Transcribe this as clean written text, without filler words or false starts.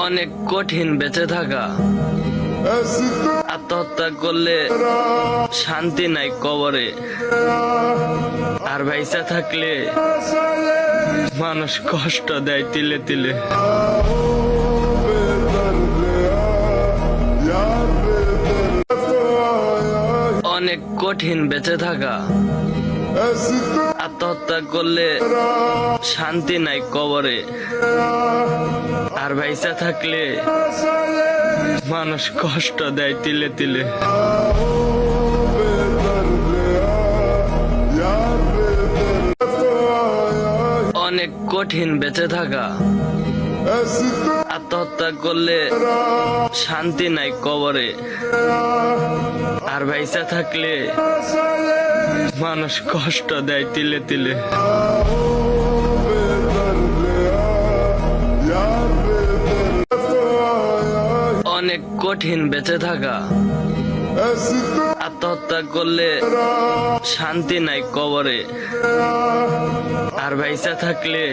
অনেক কঠিন বেঁচে থাকা, আত্মহত্যা করলে শান্তি নাই কবরে, আর ভাইসা থাকলে মানুষ কষ্ট দেয় তিলে তিলে। অনেক কঠিন বেঁচে থাকা, আত্মহত্যা করলে শান্তি নাই কবরে, আর ভাইসা থাকলে মানুষ কষ্ট দেয় তিলে তিলে। অনেক কঠিন বেঁচে থাকা, আত্মহত্যা করলে শান্তি নাই কবরে, আর ভাইসা থাকলে মানুষ কষ্ট দেয় তিলে তিলে। অনেক কঠিন বেঁচে থাকা, আত্মহত্যা করলে শান্তি নাই কবরে, আর ভাইসা থাকলে